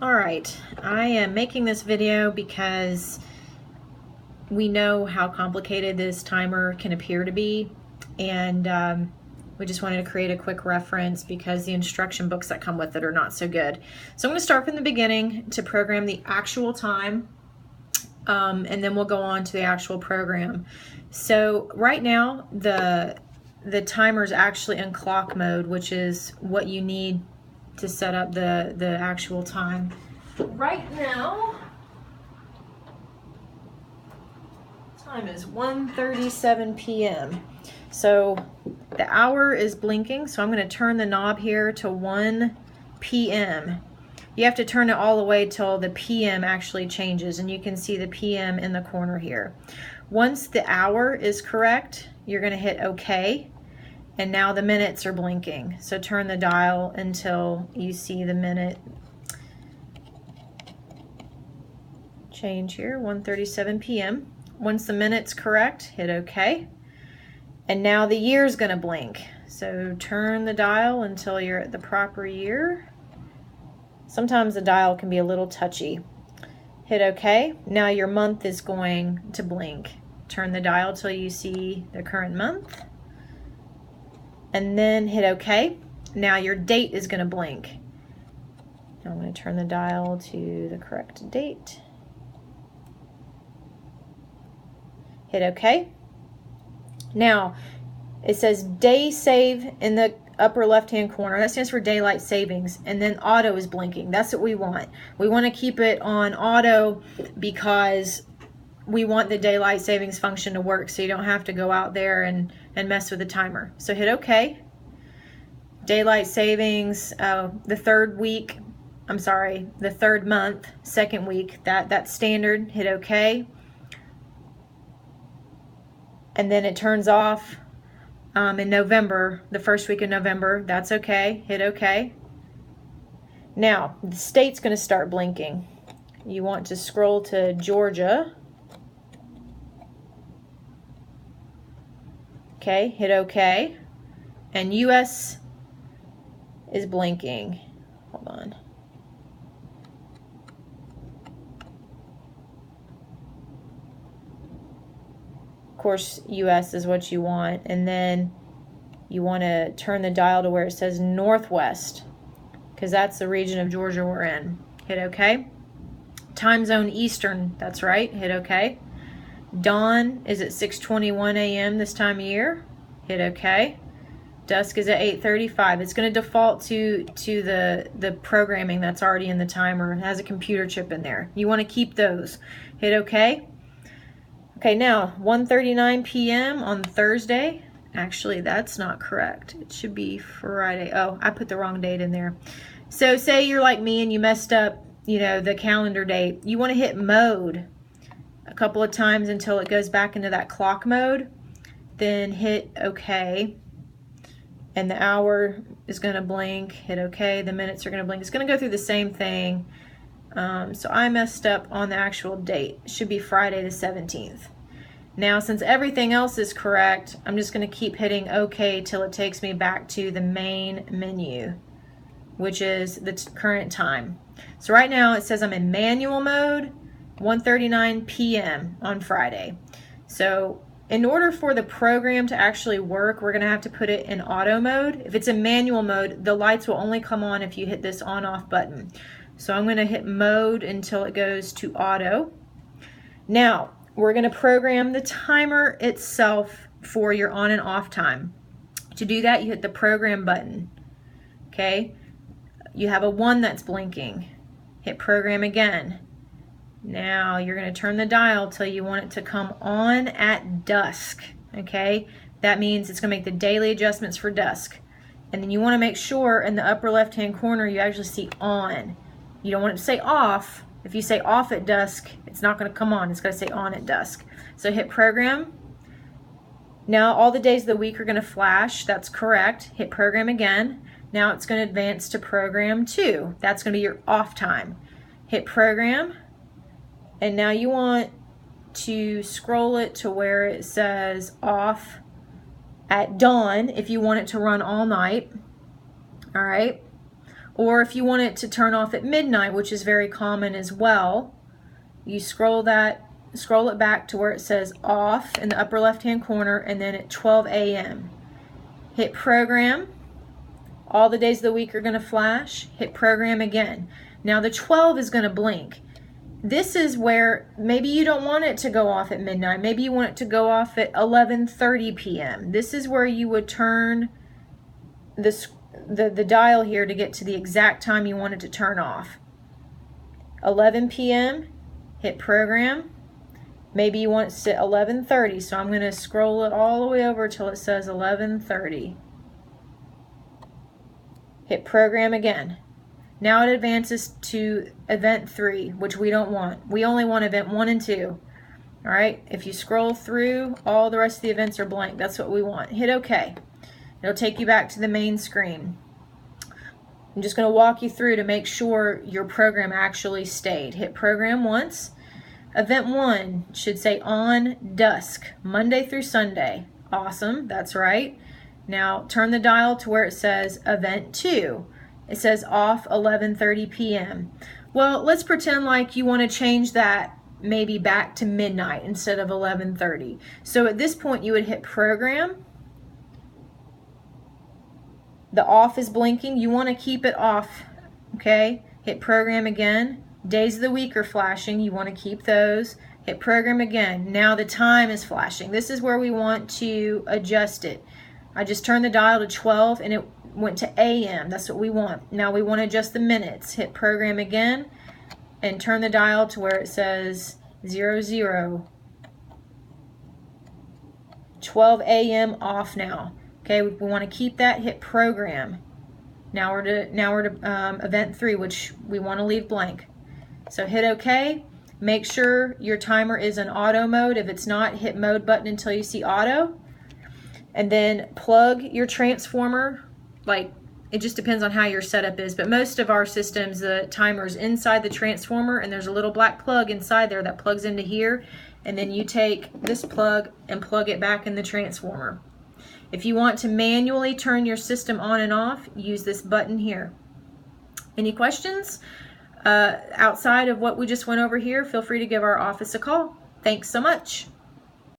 Alright, I am making this video because we know how complicated this timer can appear to be, and we just wanted to create a quick reference because the instruction books that come with it are not so good. So I'm going to start from the beginning to program the actual time, and then we'll go on to the actual program. So right now the timer is actually in clock mode, which is what you need to set up the actual time. Right now, time is 1:37 p.m. So the hour is blinking, so I'm going to turn the knob here to 1 p.m. You have to turn it all the way till the p.m. actually changes, and you can see the p.m. in the corner here. Once the hour is correct, you're going to hit OK. And now the minutes are blinking. So turn the dial until you see the minute change here, 1:37 p.m. Once the minute's correct, hit OK. And now the year's going to blink. So turn the dial until you're at the proper year. Sometimes the dial can be a little touchy. Hit OK. Now your month is going to blink. Turn the dial till you see the current month. And then hit OK. Now your date is going to blink. Now I'm going to turn the dial to the correct date. Hit OK. Now it says day save in the upper left hand corner. That stands for daylight savings, and then auto is blinking. That's what we want. We want to keep it on auto because we want the daylight savings function to work, so you don't have to go out there and mess with the timer. So hit OK. Daylight savings, the third month, second week, that's standard. Hit OK. And then it turns off in November, the first week of November. That's OK. Hit OK. Now, the state's going to start blinking. You want to scroll to Georgia. Okay, hit OK. And US is blinking. Hold on. Of course, US is what you want. And then you want to turn the dial to where it says Northwest, because that's the region of Georgia we're in. Hit OK. Time zone Eastern, that's right. Hit OK. Dawn is at 6:21 a.m. this time of year. Hit OK. Dusk is at 8:35. It's going to default to the programming that's already in the timer. It has a computer chip in there. You want to keep those. Hit OK. Okay, now 1:39 p.m. on Thursday. Actually, that's not correct. It should be Friday. Oh, I put the wrong date in there. So say you're like me and you messed up, the calendar date. You want to hit mode a couple of times until it goes back into that clock mode. Then hit OK. And the hour is going to blink. Hit OK. The minutes are going to blink. It's going to go through the same thing. So I messed up on the actual date. It should be Friday the 17th. Now, since everything else is correct, I'm just going to keep hitting OK till it takes me back to the main menu, which is the current time. So right now it says I'm in manual mode, 1:39 p.m. on Friday. So in order for the program to actually work, we're going to have to put it in auto mode. If it's in manual mode, the lights will only come on if you hit this on-off button. So I'm going to hit mode until it goes to auto. Now, we're going to program the timer itself for your on and off time. To do that, you hit the program button. Okay? You have a 1 that's blinking. Hit program again. Now you're going to turn the dial till you want it to come on at dusk. Okay? That means it's going to make the daily adjustments for dusk. And then you want to make sure in the upper left hand corner you actually see on. You don't want it to say off. If you say off at dusk, it's not going to come on. It's going to say on at dusk. So hit program. Now all the days of the week are going to flash. That's correct. Hit program again. Now it's going to advance to program 2. That's going to be your off time. Hit program. And now you want to scroll it to where it says off at dawn if you want it to run all night. All right. Or if you want it to turn off at midnight, which is very common as well, you scroll it back to where it says off in the upper left-hand corner, and then at 12 a.m. Hit program. All the days of the week are going to flash. Hit program again. Now the 12 is going to blink. This is where maybe you don't want it to go off at midnight. Maybe you want it to go off at 11:30 p.m. This is where you would turn the dial here to get to the exact time you want it to turn off. 11 p.m. Hit program. Maybe you want it to 11:30, so I'm going to scroll it all the way over till it says 11:30. Hit program again. Now it advances to event 3, which we don't want. We only want event 1 and 2. All right, if you scroll through, all the rest of the events are blank. That's what we want. Hit OK. It'll take you back to the main screen. I'm just going to walk you through to make sure your program actually stayed. Hit program once. Event 1 should say on dusk, Monday through Sunday. Awesome, that's right. Now turn the dial to where it says event 2. It says off 11:30 p.m. Well, let's pretend like you want to change that maybe back to midnight instead of 11:30. So at this point you would hit program. The off is blinking. You want to keep it off, okay? Hit program again. Days of the week are flashing. You want to keep those. Hit program again. Now the time is flashing. This is where we want to adjust it. I just turned the dial to 12 and it went to AM. That's what we want. Now we want to adjust the minutes. Hit program again and turn the dial to where it says 00. 12 AM off now. Okay, we want to keep that. Hit program. Now we're to event 3, which we want to leave blank. So hit OK. Make sure your timer is in auto mode. If it's not, hit mode button until you see auto. And then plug your transformer. Like, it just depends on how your setup is, but most of our systems, the timer's inside the transformer and there's a little black plug inside there that plugs into here, and then you take this plug and plug it back in the transformer. If you want to manually turn your system on and off, use this button here. Any questions outside of what we just went over here, feel free to give our office a call. Thanks so much.